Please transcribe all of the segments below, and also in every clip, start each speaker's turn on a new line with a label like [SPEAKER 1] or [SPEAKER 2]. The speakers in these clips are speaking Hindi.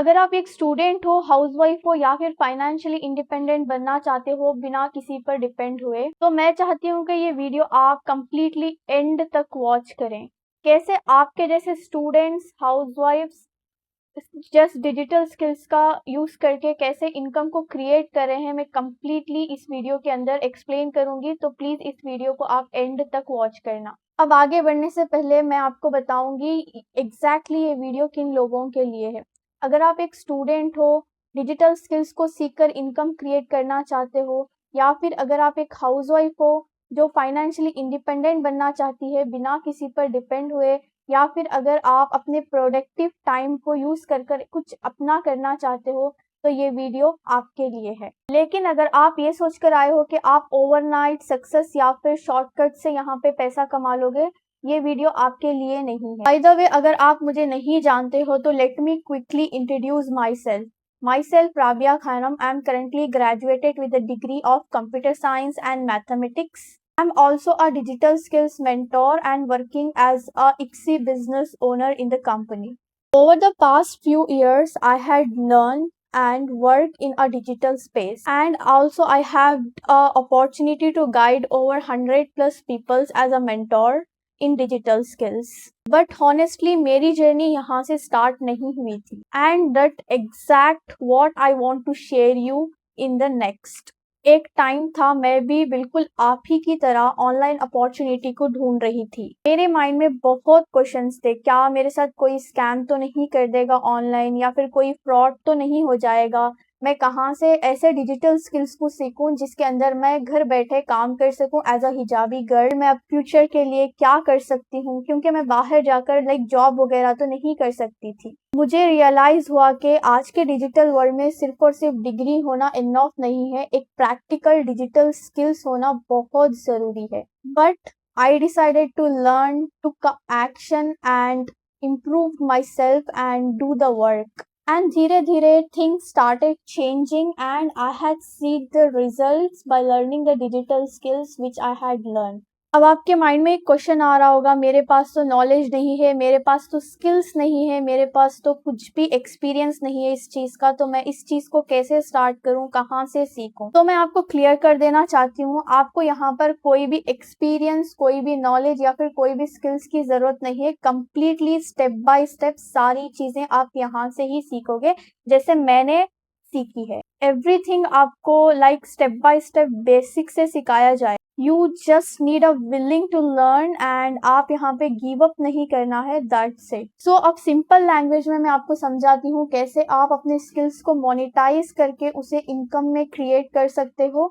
[SPEAKER 1] अगर आप एक स्टूडेंट हो, हाउसवाइफ हो या फिर फाइनेंशियली इंडिपेंडेंट बनना चाहते हो बिना किसी पर डिपेंड हुए, तो मैं चाहती हूँ कि ये वीडियो आप कंप्लीटली एंड तक वॉच करें। कैसे आपके जैसे स्टूडेंट्स, हाउसवाइफ्स जस्ट डिजिटल स्किल्स का यूज करके कैसे इनकम को क्रिएट कर रहे हैं, मैं कंप्लीटली इस वीडियो के अंदर एक्सप्लेन करूंगी। तो प्लीज इस वीडियो को आप एंड तक वॉच करना। अब आगे बढ़ने से पहले मैं आपको बताऊंगी एग्जैक्टली ये वीडियो किन लोगों के लिए है। अगर आप एक स्टूडेंट हो, डिजिटल स्किल्स को सीखकर इनकम क्रिएट करना चाहते हो, या फिर अगर आप एक हाउसवाइफ हो जो फाइनेंशियली इंडिपेंडेंट बनना चाहती है बिना किसी पर डिपेंड हुए, या फिर अगर आप अपने प्रोडक्टिव टाइम को यूज कर कर कुछ अपना करना चाहते हो, तो ये वीडियो आपके लिए है। लेकिन अगर आप ये सोच कर आए हो कि आप ओवरनाइट सक्सेस या फिर शॉर्टकट से यहाँ पे पैसा कमा लोगे, ये वीडियो आपके लिए नहीं है। बाय द वे, अगर आप मुझे नहीं जानते हो तो let me quickly introduce my self. Myself, Rabia Khanam. I am currently graduated with a degree of computer science and mathematics. I'm also a digital skills mentor and working as a ICSI business owner in the company. Over the past few years, I had learned and worked in a digital space, and also I have a opportunity to guide over 100 plus peoples as a mentor in digital skills. But honestly मेरी जर्नी यहाँ से स्टार्ट नहीं हुई थी, and that exact what I want to share you in the next. एक टाइम था मैं भी बिल्कुल आप ही की तरह ऑनलाइन अपॉर्चुनिटी को ढूंढ रही थी। मेरे माइंड में बहुत क्वेश्चंस थे, क्या मेरे साथ कोई स्कैम तो नहीं कर देगा ऑनलाइन, या फिर कोई फ्रॉड तो नहीं हो जाएगा। मैं कहाँ से ऐसे डिजिटल स्किल्स को सीखूं जिसके अंदर मैं घर बैठे काम कर सकूं एज अ हिजाबी गर्ल। मैं अब फ्यूचर के लिए क्या कर सकती हूँ, क्योंकि मैं बाहर जाकर जॉब वगैरह तो नहीं कर सकती थी। मुझे रियलाइज हुआ कि आज के डिजिटल वर्ल्ड में सिर्फ और सिर्फ डिग्री होना इनफ नहीं है, एक प्रैक्टिकल डिजिटल स्किल्स होना बहुत जरूरी है। But I decided to learn, to action and improve myself and do the work. And धीरे धीरे things started changing and I had seen the results by learning the digital skills which I had learned. अब आपके माइंड में एक क्वेश्चन आ रहा होगा, मेरे पास तो नॉलेज नहीं है, मेरे पास तो स्किल्स नहीं है, मेरे पास तो कुछ भी एक्सपीरियंस नहीं है इस चीज़ का, तो मैं इस चीज़ को कैसे स्टार्ट करूं, कहाँ से सीखूं। तो मैं आपको क्लियर कर देना चाहती हूँ, आपको यहाँ पर कोई भी एक्सपीरियंस, कोई भी नॉलेज या फिर कोई भी स्किल्स की ज़रूरत नहीं है। कंप्लीटली स्टेप बाय स्टेप सारी चीज़ें आप यहाँ से ही सीखोगे जैसे मैंने सीखी है। एवरीथिंग आपको स्टेप बाय स्टेप बेसिक से सिखाया जाए। You just need a willing to learn, and आप यहाँ पे गिव अप नहीं करना है, दैट्स इट। सो अब सिंपल लैंग्वेज में मैं आपको समझाती हूँ कैसे आप अपने स्किल्स को मोनेटाइज करके उसे इनकम में क्रिएट कर सकते हो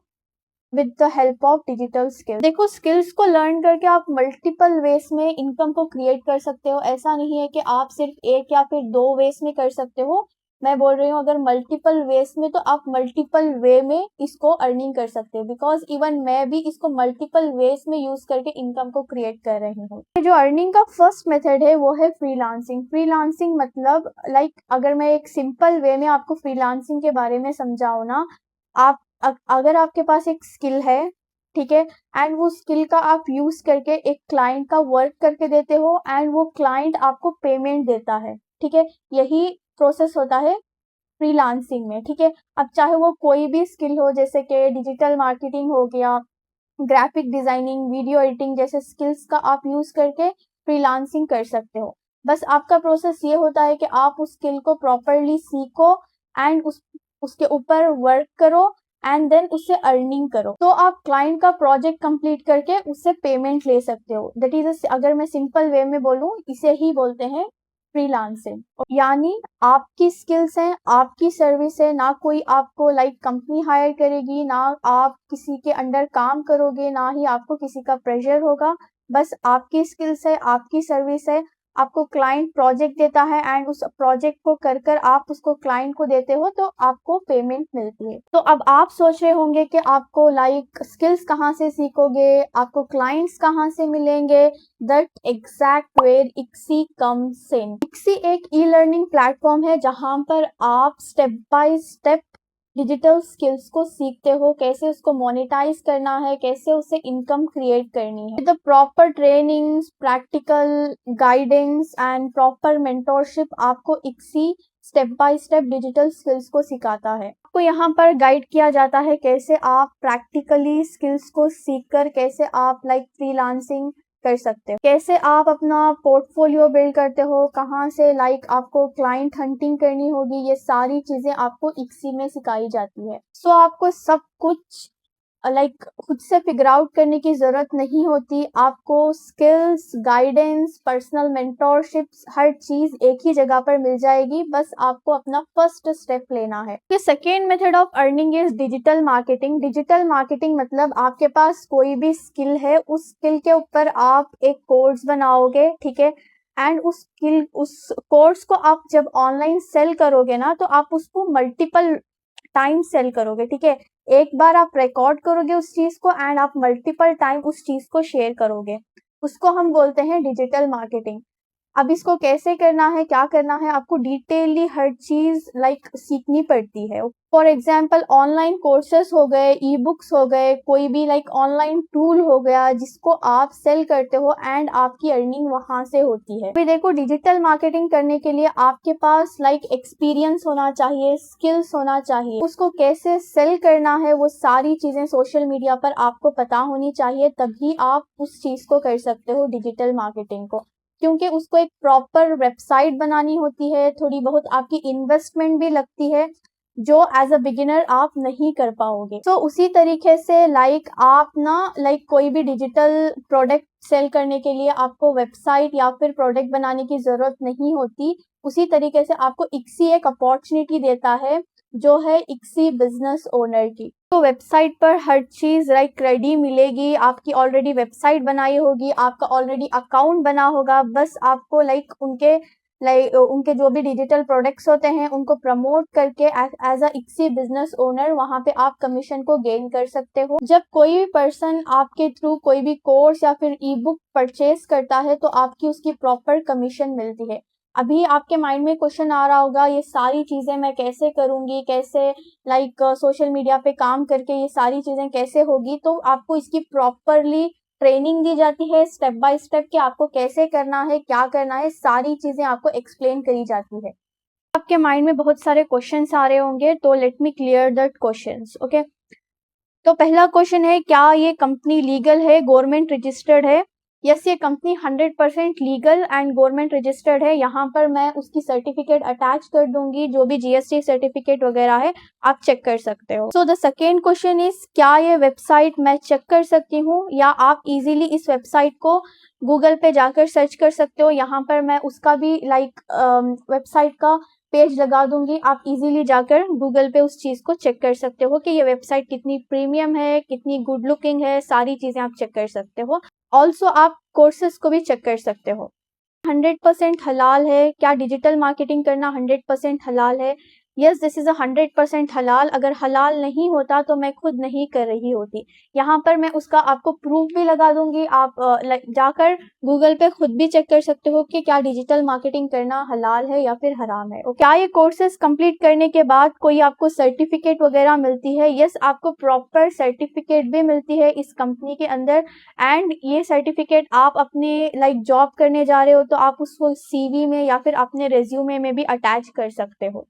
[SPEAKER 1] with the help of digital skills. देखो, स्किल्स को लर्न करके आप मल्टीपल वेज में इनकम को क्रिएट कर सकते हो। ऐसा नहीं है कि आप सिर्फ एक या फिर दो वेज में कर सकते हो। मैं बोल रही हूँ अगर मल्टीपल वेज में, तो आप मल्टीपल वे में इसको अर्निंग कर सकते हो, बिकॉज इवन मैं भी इसको मल्टीपल वेज में यूज करके इनकम को क्रिएट कर रही हूँ। जो अर्निंग का फर्स्ट मेथड है वो है फ्रीलांसिंग। फ्रीलांसिंग मतलब अगर मैं एक सिंपल वे में आपको फ्रीलांसिंग के बारे में समझाऊँ ना, आप अगर आपके पास एक स्किल है, ठीक है, एंड वो स्किल का आप यूज करके एक क्लाइंट का वर्क करके देते हो एंड वो क्लाइंट आपको पेमेंट देता है, ठीक है, यही प्रोसेस होता है फ्रीलांसिंग में, ठीक है। अब चाहे वो कोई भी स्किल हो, जैसे कि डिजिटल मार्केटिंग हो गया, ग्राफिक डिजाइनिंग, वीडियो एडिटिंग जैसे स्किल्स का आप यूज करके फ्रीलांसिंग कर सकते हो। बस आपका प्रोसेस ये होता है कि आप उस स्किल को प्रॉपरली सीखो एंड उसके ऊपर वर्क करो एंड देन उससे अर्निंग करो, तो आप क्लाइंट का प्रोजेक्ट कंप्लीट करके उससे पेमेंट ले सकते हो। दैट इज, अगर मैं सिंपल वे में बोलूँ, इसे ही बोलते हैं फ्रीलांसिंग। यानी आपकी स्किल्स हैं, आपकी सर्विस है, ना कोई आपको कंपनी हायर करेगी, ना आप किसी के अंडर काम करोगे, ना ही आपको किसी का प्रेशर होगा। बस आपकी स्किल्स है, आपकी सर्विस है, आपको क्लाइंट प्रोजेक्ट देता है एंड उस प्रोजेक्ट को कर कर आप उसको क्लाइंट को देते हो, तो आपको पेमेंट मिलती है। तो अब आप सोच रहे होंगे कि आपको स्किल्स कहाँ से सीखोगे, आपको क्लाइंट्स कहाँ से मिलेंगे। दैट एग्जैक्ट वेयर इक्सी कम्स इन। इक्सी एक ई लर्निंग प्लेटफॉर्म है जहाँ पर आप step by step digital skills को सीखते हो, कैसे उसको मोनेटाइज करना है, कैसे उससे इनकम क्रिएट करनी है। The proper trainings, practical guidance and proper mentorship आपको इक्सी step by step digital skills को सिखाता है। आपको यहाँ पर गाइड किया जाता है कैसे आप प्रैक्टिकली स्किल्स को सीखकर कैसे आप फ्रीलांसिंग कर सकते हो, कैसे आप अपना पोर्टफोलियो बिल्ड करते हो, कहाँ से आपको क्लाइंट हंटिंग करनी होगी, ये सारी चीजें आपको इक्सी में सिखाई जाती है। सो आपको सब कुछ खुद से फिगर आउट करने की जरूरत नहीं होती। आपको स्किल्स, गाइडेंस, पर्सनल मेंटोरशिप्स, हर चीज एक ही जगह पर मिल जाएगी। बस आपको अपना फर्स्ट स्टेप लेना है। Second method of earning is digital marketing. Digital marketing मतलब आपके पास कोई भी स्किल है, उस स्किल के ऊपर आप एक कोर्स बनाओगे, ठीक है, एंड उस कोर्स को आप जब ऑनलाइन सेल करोगे ना, तो आप उसको मल्टीपल टाइम सेल करोगे, ठीक है। एक बार आप रिकॉर्ड करोगे उस चीज को एंड आप मल्टीपल टाइम उस चीज को शेयर करोगे, उसको हम बोलते हैं डिजिटल मार्केटिंग। अब इसको कैसे करना है, क्या करना है, आपको डिटेलली हर चीज सीखनी पड़ती है। फॉर एग्जाम्पल ऑनलाइन कोर्सेस हो गए, ई बुक्स हो गए, कोई भी ऑनलाइन टूल हो गया जिसको आप सेल करते हो एंड आपकी अर्निंग वहां से होती है। अभी देखो, डिजिटल मार्केटिंग करने के लिए आपके पास एक्सपीरियंस होना चाहिए, स्किल्स होना चाहिए, उसको कैसे सेल करना है वो सारी चीजें सोशल मीडिया पर आपको पता होनी चाहिए, तभी आप उस चीज को कर सकते हो डिजिटल मार्केटिंग को। क्योंकि उसको एक प्रॉपर वेबसाइट बनानी होती है, थोड़ी बहुत आपकी इन्वेस्टमेंट भी लगती है, जो एज अ बिगिनर आप नहीं कर पाओगे। तो उसी तरीके से आप ना कोई भी डिजिटल प्रोडक्ट सेल करने के लिए आपको वेबसाइट या फिर प्रोडक्ट बनाने की जरूरत नहीं होती। उसी तरीके से आपको इक्सी एक अपॉर्चुनिटी देता है, जो है इक्सी बिजनेस ओनर की। तो वेबसाइट पर हर चीज रेडी मिलेगी, आपकी ऑलरेडी वेबसाइट बनाई होगी, आपका ऑलरेडी अकाउंट बना होगा। बस आपको उनके जो भी डिजिटल प्रोडक्ट्स होते हैं उनको प्रमोट करके एज अ इक्सी बिजनेस ओनर वहां पे आप कमीशन को गेन कर सकते हो। जब कोई भी पर्सन आपके थ्रू कोई भी कोर्स या फिर ई बुक परचेज करता है तो आपकी उसकी प्रॉपर कमीशन मिलती है। अभी आपके माइंड में क्वेश्चन आ रहा होगा, ये सारी चीजें मैं कैसे करूंगी, कैसे सोशल मीडिया पे काम करके ये सारी चीजें कैसे होगी। तो आपको इसकी प्रॉपरली ट्रेनिंग दी जाती है, स्टेप बाय स्टेप कि आपको कैसे करना है, क्या करना है, सारी चीजें आपको एक्सप्लेन करी जाती है। आपके माइंड में बहुत सारे क्वेश्चंस आ रहे होंगे, तो let me clear that questions, okay. तो पहला क्वेश्चन है, क्या ये कंपनी लीगल है, गवर्नमेंट रजिस्टर्ड है? यस, ये company 100% legal and government registered है। यहाँ पर मैं उसकी सर्टिफिकेट अटैच कर दूंगी, जो भी जीएसटी सर्टिफिकेट वगैरह है आप चेक कर सकते हो। So the second question is, क्या ये वेबसाइट मैं चेक कर सकती हूँ, या आप इजीली इस वेबसाइट को गूगल पे जाकर सर्च कर सकते हो। यहाँ पर मैं उसका भी वेबसाइट का पेज लगा दूंगी, आप इजीली जाकर गूगल पे उस चीज को चेक कर सकते हो कि ये वेबसाइट कितनी प्रीमियम है, कितनी गुड लुकिंग है, सारी चीजें आप चेक कर सकते हो। ऑल्सो आप कोर्सेज को भी चेक कर सकते हो। 100% हलाल है? क्या डिजिटल मार्केटिंग करना 100% हलाल है? यस, दिस इज 100% हलाल। अगर हलाल नहीं होता तो मैं खुद नहीं कर रही होती। यहाँ पर मैं उसका आपको प्रूफ भी लगा दूंगी, आप जाकर गूगल पे खुद भी चेक कर सकते हो कि क्या डिजिटल मार्केटिंग करना हलाल है या फिर हराम है। क्या ये कोर्सेज कंप्लीट करने के बाद कोई आपको सर्टिफिकेट वगैरह मिलती है? यस, आपको प्रॉपर सर्टिफिकेट भी मिलती है इस कंपनी के अंदर, एंड ये सर्टिफिकेट आप अपने जॉब करने जा रहे हो तो आप उसको सीवी में या फिर अपने रेज्यूमे में भी अटैच कर सकते हो।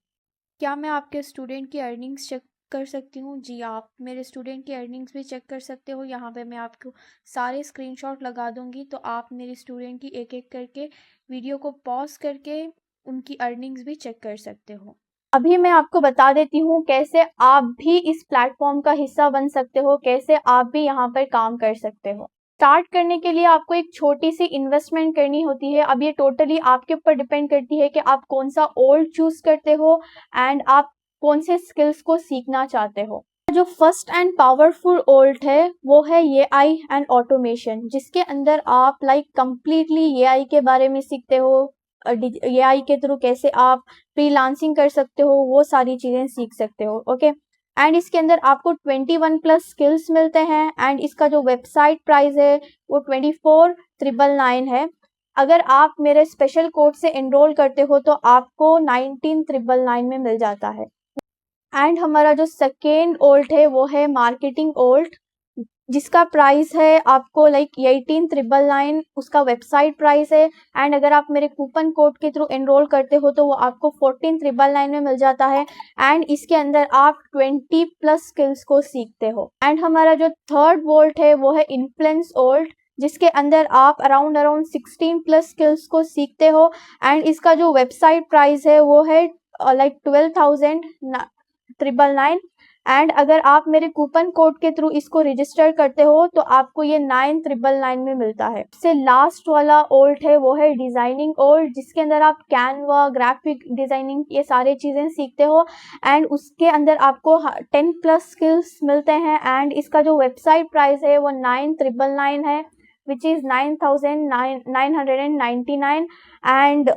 [SPEAKER 1] क्या मैं आपके स्टूडेंट की अर्निंग्स चेक कर सकती हूँ? जी, आप मेरे स्टूडेंट की अर्निंग्स भी चेक कर सकते हो। यहाँ पे मैं आपको सारे स्क्रीनशॉट लगा दूंगी, तो आप मेरे स्टूडेंट की एक एक करके वीडियो को पॉज करके उनकी अर्निंग्स भी चेक कर सकते हो। अभी मैं आपको बता देती हूँ कैसे आप भी इस प्लेटफॉर्म का हिस्सा बन सकते हो, कैसे आप भी यहाँ पर काम कर सकते हो। स्टार्ट करने के लिए आपको एक छोटी सी इन्वेस्टमेंट करनी होती है। अब ये टोटली आपके ऊपर डिपेंड करती है कि आप कौन सा ओल्ड चूज करते हो एंड आप कौन से स्किल्स को सीखना चाहते हो। जो फर्स्ट एंड पावरफुल ओल्ड है वो है एआई एंड ऑटोमेशन, जिसके अंदर आप कंप्लीटली एआई के बारे में सीखते हो। एआई के थ्रू कैसे आप फ्रीलांसिंग कर सकते हो, वो सारी चीजें सीख सकते हो, ओके। एंड इसके अंदर आपको 21+ स्किल्स मिलते हैं, एंड इसका जो वेबसाइट प्राइस है वो 24,999 है। अगर आप मेरे स्पेशल कोड से एनरोल करते हो तो आपको 19,999 में मिल जाता है। एंड हमारा जो सेकेंड ओल्ट है वो है मार्केटिंग ओल्ट, जिसका प्राइस है आपको लाइक 18,999 उसका वेबसाइट प्राइस है। एंड अगर आप मेरे कूपन कोड के थ्रू एनरोल करते हो तो वो आपको 14,999 में मिल जाता है। एंड इसके अंदर आप 20+ स्किल्स को सीखते हो। एंड हमारा जो थर्ड वोल्ट है वो है इन्फ्लुएंस वोल्ट, जिसके अंदर आप अराउंड 16+ स्किल्स को सीखते हो। एंड इसका जो वेबसाइट प्राइस है वो है लाइक 12,999। एंड अगर आप मेरे कूपन कोड के थ्रू इसको रजिस्टर करते हो तो आपको ये 9,999 में मिलता है। इससे लास्ट वाला ओल्ट है वो है डिजाइनिंग ओल्ट, जिसके अंदर आप कैनवा, ग्राफिक डिजाइनिंग ये सारे चीजें सीखते हो। एंड उसके अंदर आपको 10+ स्किल्स मिलते हैं। एंड इसका जो वेबसाइट प्राइस है वो 9,999 है, विच इज़ 9,999। एंड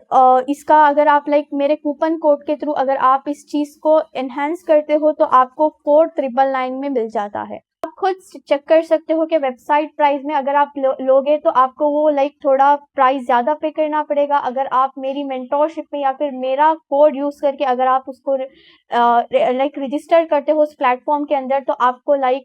[SPEAKER 1] इसका अगर आप लाइक मेरे कूपन कोड के थ्रू अगर आप इस चीज़ को एनहेंस करते हो तो आपको 4,999 में मिल जाता है। आप खुद चेक कर सकते हो कि वेबसाइट प्राइस में अगर आप लोगे तो आपको वो लाइक थोड़ा प्राइस ज़्यादा पे करना पड़ेगा। अगर आप मेरी मेंटोरशिप में या फिर मेरा कोड यूज़ करके अगर आप उसको लाइक रजिस्टर करते हो उस प्लेटफॉर्म के अंदर तो आपको लाइक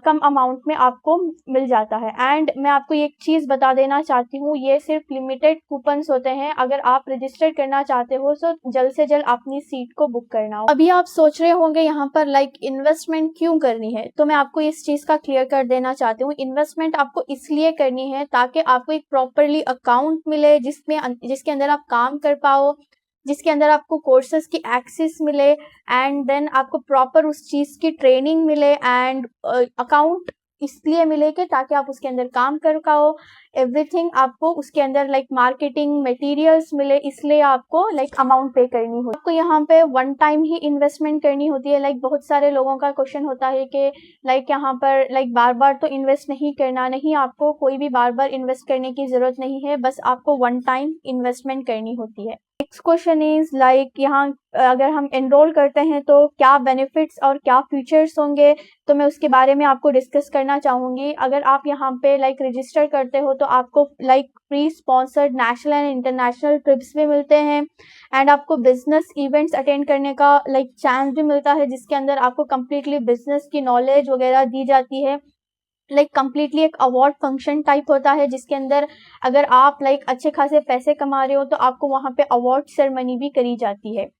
[SPEAKER 1] कम अमाउंट में आपको मिल जाता है। एंड मैं आपको एक चीज़ बता देना चाहती हूँ, ये सिर्फ लिमिटेड कूपन्स होते हैं। अगर आप रजिस्टर करना चाहते हो तो जल्द से जल्द अपनी सीट को बुक करना हो। अभी आप सोच रहे होंगे यहाँ पर लाइक इन्वेस्टमेंट क्यों करनी है, तो मैं आपको इस चीज़ का क्लियर कर देना चाहती हूँ। इन्वेस्टमेंट आपको इसलिए करनी है ताकि आपको एक प्रॉपरली अकाउंट मिले जिसके अंदर आप काम कर पाओ, जिसके अंदर आपको कोर्सेज की एक्सेस मिले। एंड देन आपको प्रॉपर उस चीज़ की ट्रेनिंग मिले। एंड अकाउंट इसलिए मिले कि ताकि आप उसके अंदर काम कर पाओ। एवरीथिंग आपको उसके अंदर लाइक मार्केटिंग मटेरियल्स मिले, इसलिए आपको लाइक अमाउंट पे करनी होती है। आपको यहाँ पे वन टाइम ही इन्वेस्टमेंट करनी होती है। लाइक बहुत सारे लोगों का क्वेश्चन होता है कि लाइक यहाँ पर लाइक बार बार तो इन्वेस्ट नहीं करना। नहीं, आपको कोई भी बार बार इन्वेस्ट करने की ज़रूरत नहीं है, बस आपको वन टाइम इन्वेस्टमेंट करनी होती है। नेक्स्ट क्वेश्चन इज लाइक यहाँ अगर हम एनरोल करते हैं तो क्या बेनिफिट्स और क्या फीचर्स होंगे, तो मैं उसके बारे में आपको डिस्कस करना चाहूँगी। अगर आप यहाँ पे लाइक रजिस्टर करते हो तो आपको like pre sponsored national and international trips भी मिलते हैं। एंड आपको बिजनेस इवेंट्स अटेंड करने का लाइक चांस भी मिलता है, जिसके अंदर आपको कम्प्लीटली बिजनेस की नॉलेज वगैरह दी जाती है। लाइक कम्प्लीटली एक अवार्ड फंक्शन टाइप होता है, जिसके अंदर अगर आप लाइक अच्छे खासे पैसे कमा रहे हो तो आपको वहाँ पे अवार्ड सेरेमनी भी करी जाती है।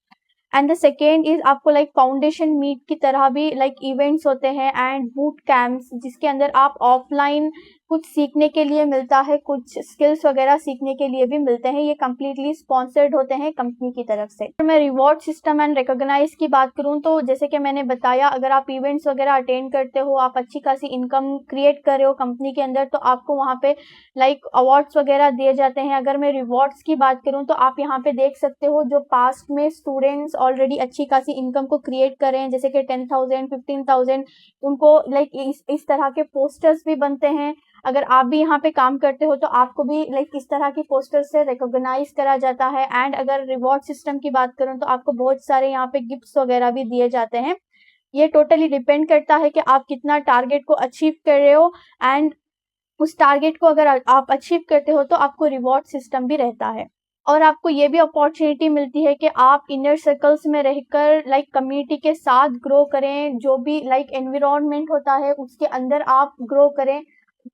[SPEAKER 1] एंड द सेकेंड इज आपको लाइक फाउंडेशन मीट की तरह भी लाइक इवेंट्स होते हैं एंड बूट कैंप्स, जिसके अंदर आप ऑफलाइन कुछ सीखने के लिए मिलता है, कुछ स्किल्स वगैरह सीखने के लिए भी मिलते हैं। ये कम्प्लीटली स्पॉन्सर्ड होते हैं कंपनी की तरफ से। अगर मैं रिवॉर्ड सिस्टम एंड रिकॉग्नाइज की बात करूं तो जैसे कि मैंने बताया, अगर आप इवेंट्स वगैरह अटेंड करते हो, आप अच्छी खासी इनकम क्रिएट कर रहे हो कंपनी के अंदर, तो आपको वहाँ पे लाइक अवार्ड्स वगैरह दिए जाते हैं। अगर मैं रिवॉर्ड्स की बात करूँ तो आप यहाँ पे देख सकते हो जो पास्ट में स्टूडेंट्स ऑलरेडी अच्छी खासी इनकम को क्रिएट कर रहे हैं, जैसे कि 10,000 15,000, उनको लाइक इस तरह के पोस्टर्स भी बनते हैं। अगर आप भी यहाँ पे काम करते हो तो आपको भी लाइक इस तरह की पोस्टर से रिकॉग्नाइज करा जाता है। एंड अगर रिवॉर्ड सिस्टम की बात करूँ तो आपको बहुत सारे यहाँ पे गिफ्ट्स वगैरह भी दिए जाते हैं। ये टोटली डिपेंड करता है कि आप कितना टारगेट को अचीव कर रहे हो। एंड उस टारगेट को अगर आप अचीव करते हो तो आपको रिवॉर्ड सिस्टम भी रहता है। और आपको ये भी अपॉर्चुनिटी मिलती है कि आप इनर सर्कल्स में रहकर लाइक कम्युनिटी के साथ ग्रो करें, जो भी लाइक एनवायरनमेंट होता है उसके अंदर आप ग्रो करें,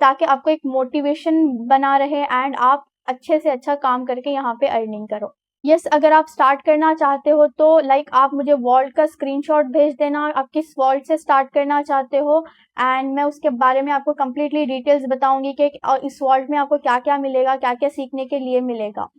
[SPEAKER 1] ताकि आपको एक मोटिवेशन बना रहे एंड आप अच्छे से अच्छा काम करके यहाँ पे अर्निंग करो। यस, अगर आप स्टार्ट करना चाहते हो तो लाइक आप मुझे वॉल्ट का स्क्रीनशॉट भेज देना, आप किस वॉल्ट से स्टार्ट करना चाहते हो। एंड मैं उसके बारे में आपको कम्प्लीटली डिटेल्स बताऊंगी कि इस वॉल्ट में आपको क्या क्या मिलेगा, क्या क्या सीखने के लिए मिलेगा।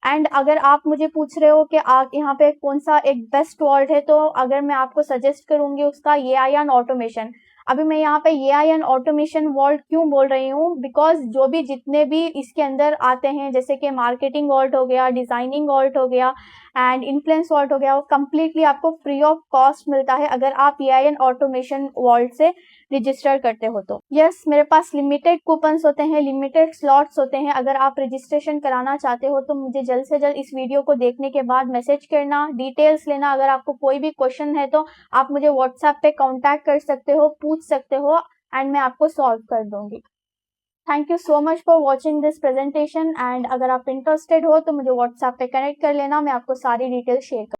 [SPEAKER 1] एंड अगर आप मुझे पूछ रहे हो कि आप यहाँ पे कौन सा एक बेस्ट वॉल्ट है, तो अगर मैं आपको सजेस्ट करूंगी उसका AI एंड ऑटोमेशन। अभी मैं यहाँ पे AI एंड ऑटोमेशन वॉल्ट क्यों बोल रही हूँ, बिकॉज जो भी जितने भी इसके अंदर आते हैं, जैसे कि मार्केटिंग वॉल्ट हो गया, डिजाइनिंग वॉल्ट हो गया एंड इन्फ्लुएंस वॉल्ट हो गया, वो कम्प्लीटली आपको फ्री ऑफ कॉस्ट मिलता है अगर आप AI एंड ऑटोमेशन वॉल्ट से रजिस्टर करते हो तो। यस, मेरे पास लिमिटेड कूपन्स होते हैं, लिमिटेड स्लॉट्स होते हैं। अगर आप रजिस्ट्रेशन कराना चाहते हो तो मुझे जल्द से जल्द इस वीडियो को देखने के बाद मैसेज करना, डिटेल्स लेना। अगर आपको कोई भी क्वेश्चन है तो आप मुझे व्हाट्सएप पे कांटेक्ट कर सकते हो, पूछ सकते हो एंड मैं आपको सॉल्व कर दूंगी। Thank you so much for watching this presentation. And अगर आप इंटरेस्टेड हो तो मुझे व्हाट्सएप पे कनेक्ट कर लेना, मैं आपको सारी डिटेल शेयर कर